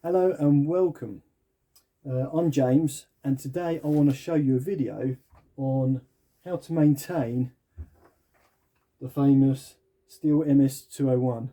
Hello and welcome. I'm James, and today I want to show you a video on how to maintain the famous Sthil MS201.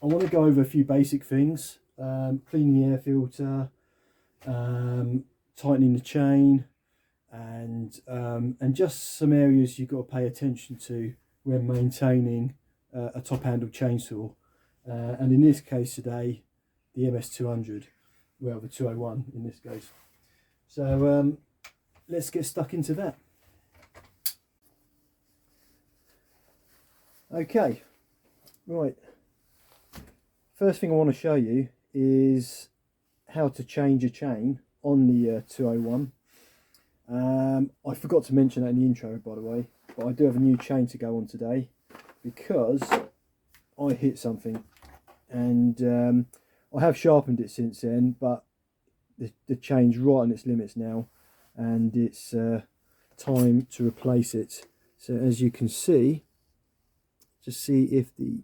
I want to go over a few basic things: cleaning the air filter, tightening the chain, and just some areas you've got to pay attention to when maintaining a top handle chainsaw, and in this case today the MS200, well the 201 in this case. So let's get stuck into that. Okay, right, first thing I want to show you is how to change a chain on the 201. I forgot to mention that in the intro, by the way, but I do have a new chain to go on today because I hit something, and I have sharpened it since then, but the chain's right on its limits now, and it's time to replace it. So as you can see, just see if the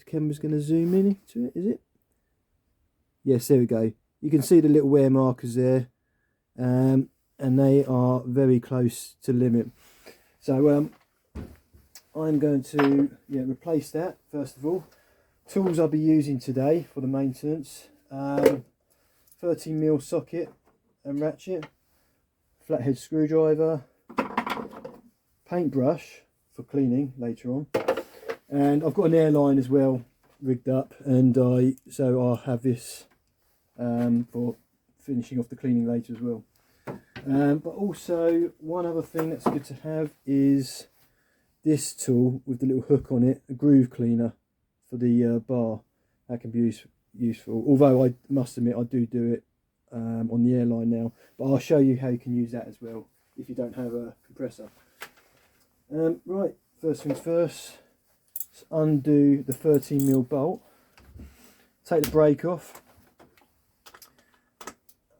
camera's going to zoom in into it. Is it? Yes, there we go. You can see the little wear markers there, and they are very close to limit. So I'm going to replace that first of all. Tools I'll be using today for the maintenance: 13mm socket and ratchet, flathead screwdriver, paintbrush for cleaning later on, and I've got an airline as well rigged up, and I'll have this for finishing off the cleaning later as well. But also one other thing that's good to have is this tool with the little hook on it, a groove cleaner for the bar. That can be useful, although I must admit I do it on the airline now, but I'll show you how you can use that as well if you don't have a compressor. Right, first things first, let's undo the 13mm bolt, take the brake off,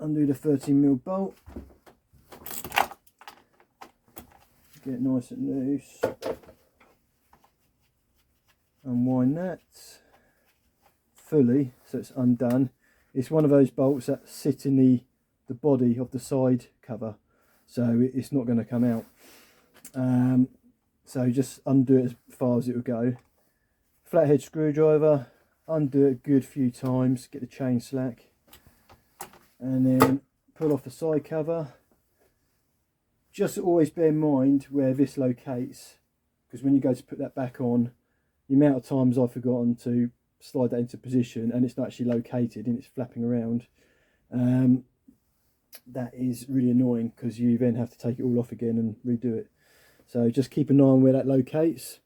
undo the 13mm bolt, get it nice and loose, unwind that fully so it's undone. It's one of those bolts that sit in the body of the side cover, so it's not going to come out. So just undo it as far as it will go. Flathead screwdriver, undo it a good few times, get the chain slack, and then pull off the side cover. Just always bear in mind where this locates, because when you go to put that back on, the amount of times I've forgotten to slide that into position and it's not actually located and it's flapping around, that is really annoying because you then have to take it all off again and redo it. So just keep an eye on where that locates.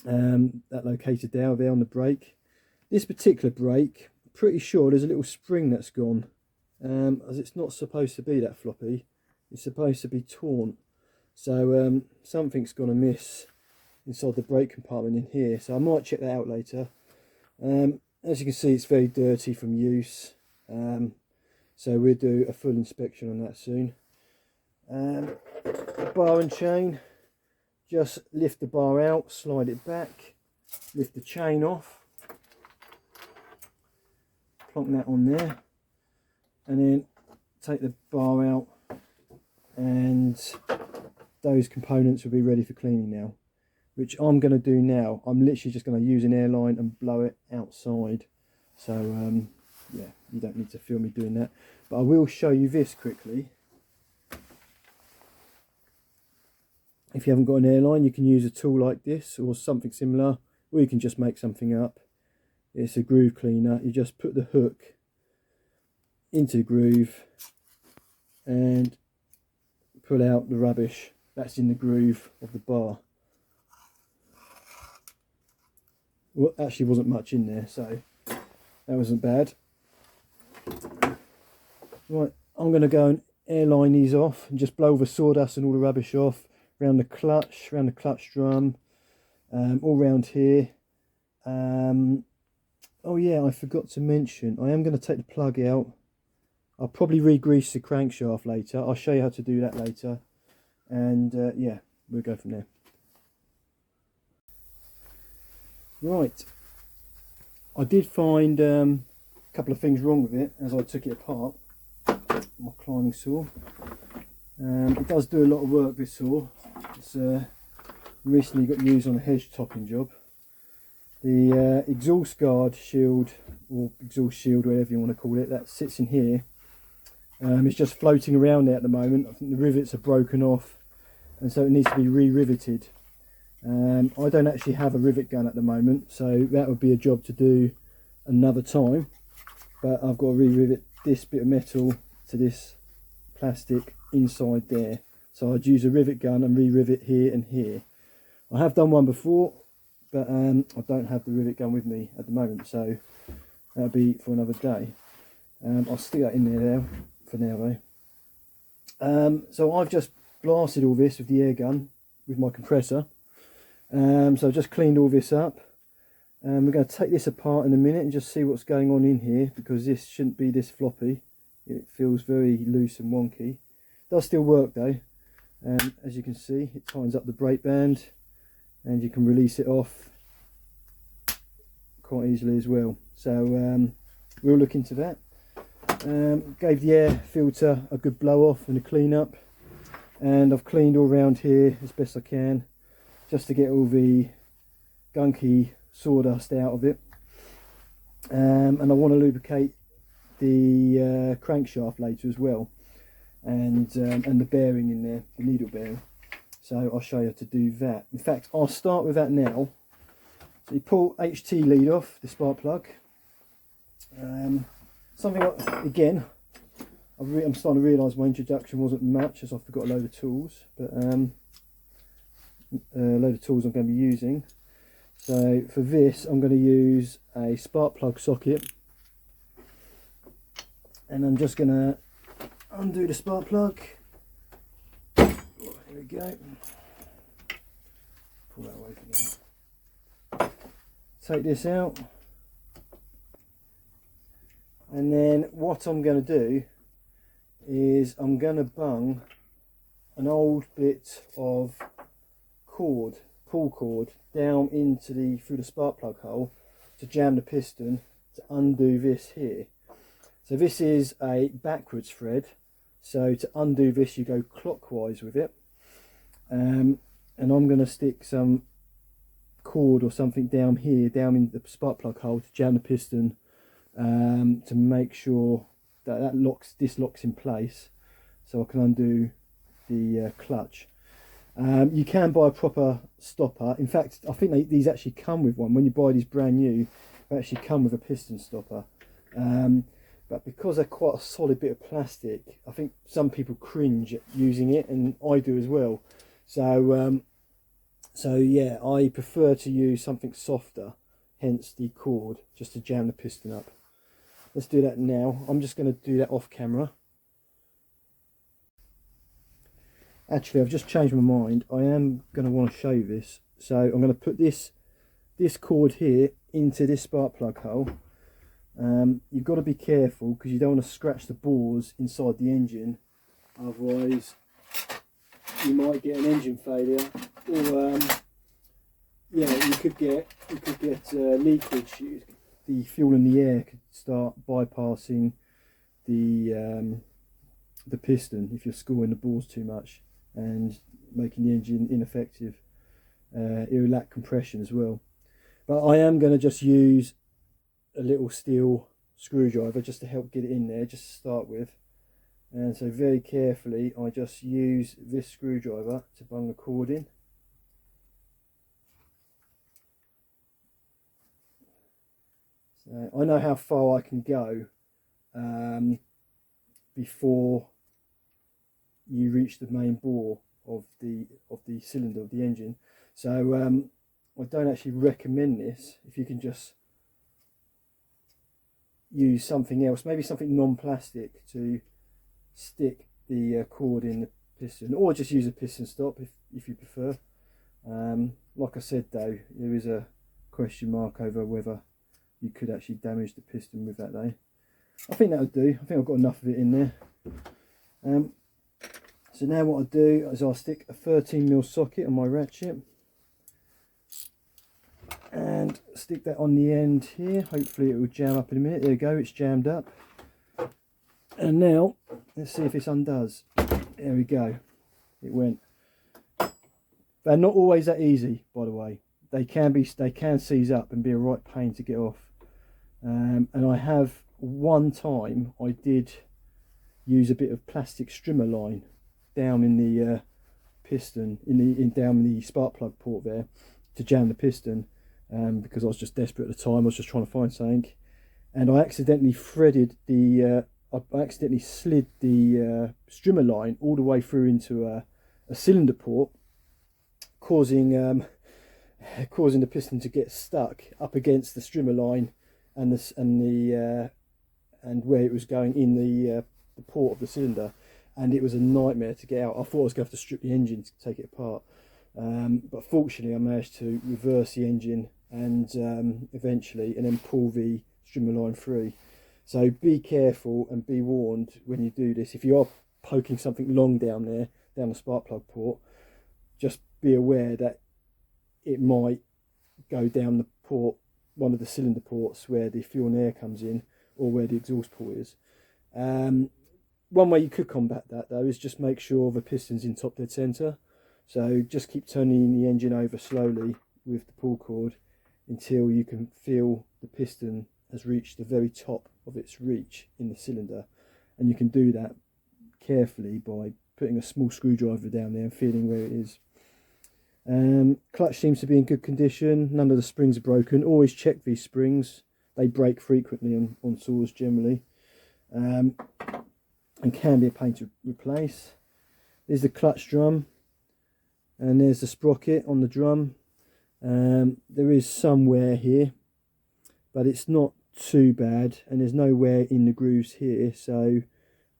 That located there on the brake. This particular brake, I'm pretty sure there's a little spring that's gone, as it's not supposed to be that floppy. It's supposed to be torn, so something's gone amiss inside the brake compartment in here, so I might check that out later. As you can see, it's very dirty from use, so we'll do a full inspection on that soon. Bar and chain, just lift the bar out, slide it back, lift the chain off, plonk that on there, and then take the bar out, and those components will be ready for cleaning now, which I'm going to do now. I'm literally just going to use an airline and blow it outside, so yeah, you don't need to film me doing that, but I will show you this quickly. If you haven't got an airline, you can use a tool like this or something similar, or you can just make something up. It's a groove cleaner. You just put the hook into the groove and pull out the rubbish that's in the groove of the bar. Well, actually wasn't much in there, so that wasn't bad. Right, I'm going to go and airline these off and just blow all the sawdust and all the rubbish off around the clutch drum, all round here. Oh yeah, I forgot to mention, I am going to take the plug out I'll probably re-grease the crankshaft later. I'll show you how to do that later, and yeah, we'll go from there. Right, I did find a couple of things wrong with it as I took it apart. My climbing saw. It does do a lot of work, this saw. It's recently got used on a hedge topping job. The exhaust guard shield, or exhaust shield, whatever you want to call it, that sits in here. It's just floating around there at the moment. I think the rivets are broken off, and so it needs to be re-riveted. I don't actually have a rivet gun at the moment, so that would be a job to do another time. But I've got to re-rivet this bit of metal to this plastic inside there. So I'd use a rivet gun and re-rivet here and here. I have done one before, but I don't have the rivet gun with me at the moment, so that'll be for another day. I'll stick that in there now, for now though. So I've just blasted all this with the air gun with my compressor. So I've just cleaned all this up. We're going to take this apart in a minute and just see what's going on in here, because this shouldn't be this floppy. It feels very loose and wonky. It does still work though. As you can see, it tightens up the brake band, and you can release it off quite easily as well. So we'll look into that. Gave the air filter a good blow off and a clean up, and I've cleaned all around here as best I can, just to get all the gunky sawdust out of it. And I want to lubricate the crankshaft later as well, and the bearing in there, the needle bearing. So I'll show you how to do that. In fact, I'll start with that now. So you pull HT lead off the spark plug. Something like, again, I'm starting to realise my introduction wasn't much, as I forgot a load of tools, but a load of tools I'm going to be using. So for this, I'm going to use a spark plug socket, and I'm just going to undo the spark plug. Here we go. Pull that away from there. Take this out, and then what I'm going to do is I'm going to bung an old bit of cord, pull cord, down into through the spark plug hole to jam the piston to undo this here. So this is a backwards thread, so to undo this you go clockwise with it, and I'm going to stick some cord or something down here, down in the spark plug hole to jam the piston, to make sure that this locks in place, so I can undo the clutch. You can buy a proper stopper. In fact, I think these actually come with one. When you buy these brand new, they actually come with a piston stopper. But because they're quite a solid bit of plastic, I think some people cringe at using it, and I do as well. So yeah, I prefer to use something softer, hence the cord, just to jam the piston up. Let's do that now. I'm just going to do that off camera. Actually, I've just changed my mind. I am going to want to show you this. So I'm going to put this cord here into this spark plug hole. You've got to be careful, because you don't want to scratch the bores inside the engine. Otherwise, you might get an engine failure, or yeah, you could get leakage. The fuel in the air could start bypassing the piston if you're scoring the bores too much and making the engine ineffective. It will lack compression as well. But I am going to just use a little steel screwdriver just to help get it in there, just to start with. And so very carefully I just use this screwdriver to bung the cord in. So I know how far I can go before you reach the main bore of the cylinder of the engine. So I don't actually recommend this. If you can just use something else, maybe something non-plastic, to stick the cord in the piston, or just use a piston stop if you prefer. Like I said though, there is a question mark over whether you could actually damage the piston with that though. I think that'll do. I think I've got enough of it in there. So now what I do is I'll stick a 13mm socket on my ratchet and stick that on the end here. Hopefully it will jam up in a minute. There we go, it's jammed up. And now let's see if this undoes. There we go, it went. They're not always that easy, by the way. They can seize up and be a right pain to get off. And I have one time I did use a bit of plastic strimmer line down in the piston, down in the spark plug port there, to jam the piston, because I was just desperate at the time. I was just trying to find something, and I accidentally threaded the I accidentally slid the strimmer line all the way through into a cylinder port, causing the piston to get stuck up against the strimmer line and where it was going in the port of the cylinder, and it was a nightmare to get out. I thought I was going to have to strip the engine to take it apart, but fortunately I managed to reverse the engine and eventually, and then pull the strimmer line free. So be careful and be warned when you do this. If you are poking something long down there, down the spark plug port, just be aware that it might go down the port, one of the cylinder ports where the fuel and air comes in, or where the exhaust port is. One way you could combat that though is just make sure the piston's in top dead centre. So just keep turning the engine over slowly with the pull cord until you can feel the piston has reached the very top of its reach in the cylinder, and you can do that carefully by putting a small screwdriver down there and feeling where it is. Clutch seems to be in good condition. None of the springs are broken. Always check these springs. They break frequently on saws generally, and can be a pain to replace. There's the clutch drum, and there's the sprocket on the drum. There is some wear here, but it's not too bad, and there's no wear in the grooves here, so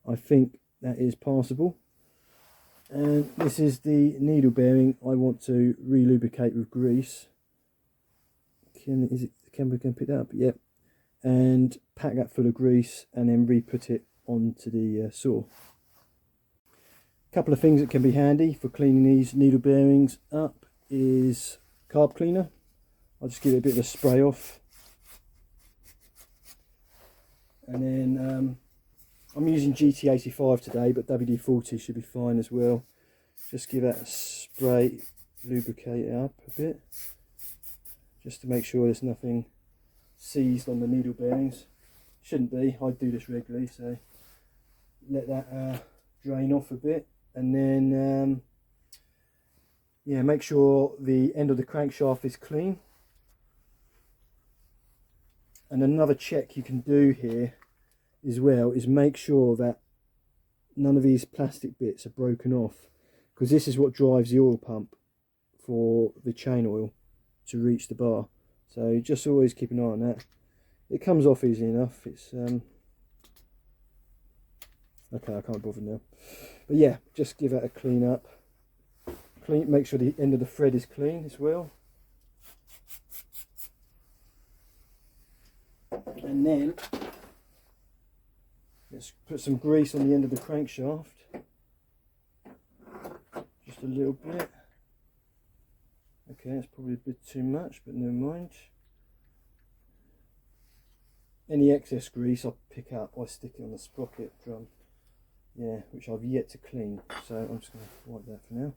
I think that is passable. And this is the needle bearing I want to re-lubricate with grease. Can we pick that up? Yep. And pack that full of grease and then re-put it onto the saw. A couple of things that can be handy for cleaning these needle bearings up is carb cleaner. I'll just give it a bit of a spray off, and then I'm using GT85 today, but WD-40 should be fine as well. Just give that a spray, lubricate it up a bit, just to make sure there's nothing seized on the needle bearings. Shouldn't be. I do this regularly, so let that drain off a bit, and then yeah, make sure the end of the crankshaft is clean. And another check you can do here as well is make sure that none of these plastic bits are broken off, because this is what drives the oil pump for the chain oil to reach the bar. So just always keep an eye on that. It comes off easy enough. It's okay, I can't bother now, but yeah, just give that a clean up. Make sure the end of the thread is clean as well. And then let's put some grease on the end of the crankshaft, just a little bit. Okay, that's probably a bit too much, but never mind. Any excess grease I'll pick up, I stick it on the sprocket drum, yeah, which I've yet to clean, so I'm just going to wipe that for now.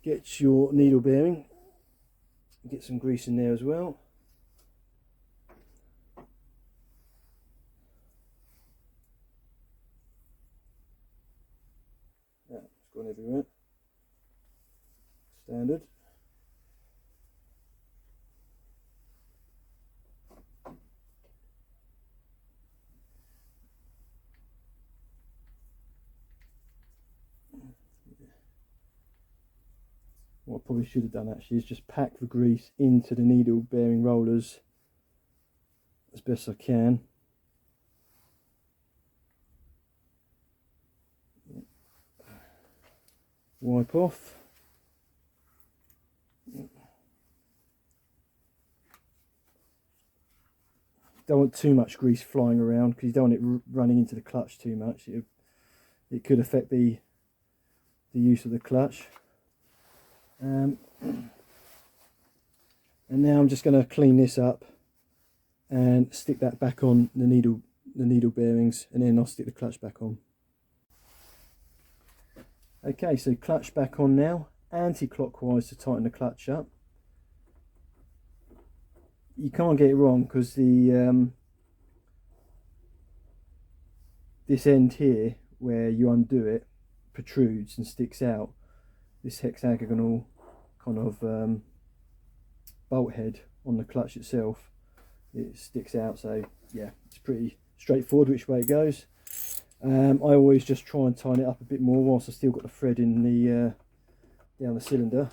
Get your needle bearing, get some grease in there as well. Yeah, it's gone everywhere. Standard. What I probably should have done actually is just pack the grease into the needle bearing rollers as best I can. Wipe off. don't want too much grease flying around because you don't want it running into the clutch too much. It could affect the use of the clutch. And now I'm just going to clean this up and stick that back on the needle bearings, and then I'll stick the clutch back on. Okay, so clutch back on now, anti-clockwise to tighten the clutch up. You can't get it wrong because the this end here where you undo it protrudes and sticks out. This hexagonal kind of bolt head on the clutch itself, it sticks out. So yeah, it's pretty straightforward which way it goes. I always just try and tighten it up a bit more whilst I've still got the thread in the down the cylinder.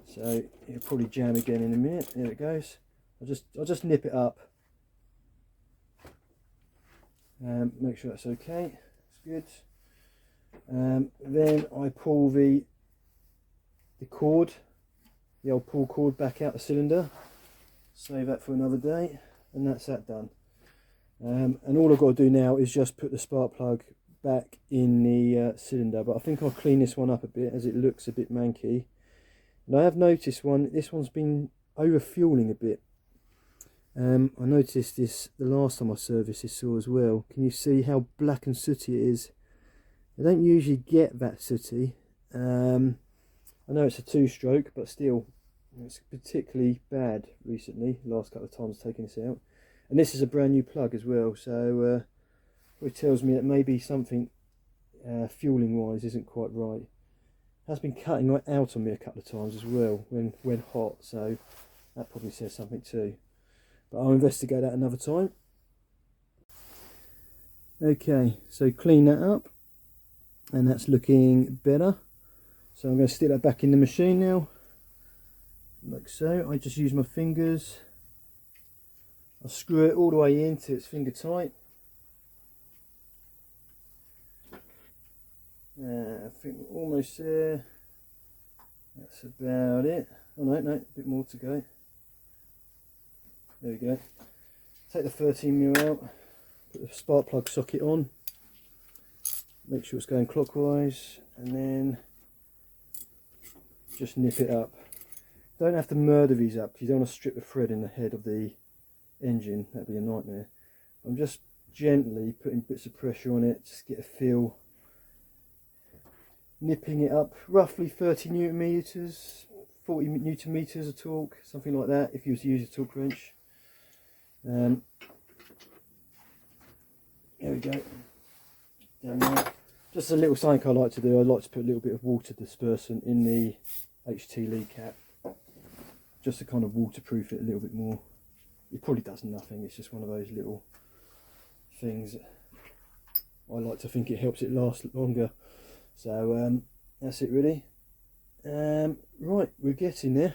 So it'll probably jam again in a minute. There it goes. I'll just nip it up. Make sure that's okay. It's good. Then I pull the cord, the old pull cord, back out the cylinder. Save that for another day, and that's that done. And all I've got to do now is just put the spark plug back in the cylinder, but I think I'll clean this one up a bit as it looks a bit manky. And I have noticed this one's been over fueling a bit. I noticed this the last time I serviced this saw as well. Can you see how black and sooty it is? I don't usually get that sooty. I know it's a 2-stroke, but still, it's particularly bad recently, the last couple of times taking this out. And this is a brand new plug as well, so it tells me that maybe something fueling wise isn't quite right. It has been cutting right out on me a couple of times as well when hot, so that probably says something too. But I'll investigate that another time. Okay, so clean that up, and that's looking better. So I'm going to stick that back in the machine now, like so. I just use my fingers. I'll screw it all the way in till it's finger tight. I think we're almost there. That's about it. Oh no, a bit more to go. There we go. Take the 13mm out, put the spark plug socket on, make sure it's going clockwise, and then just nip it up. Don't have to murder these up because you don't want to strip the thread in the head of the engine, that'd be a nightmare. I'm just gently putting bits of pressure on it, just get a feel, nipping it up roughly 30 newton meters, 40 newton meters of torque, something like that if you was to use a torque wrench. There we go, down there. Just a little something I like to do, I like to put a little bit of water dispersant in the HT lead cap, just to kind of waterproof it a little bit more. It probably does nothing, it's just one of those little things. I like to think it helps it last longer. So that's it really. Right, we're getting there.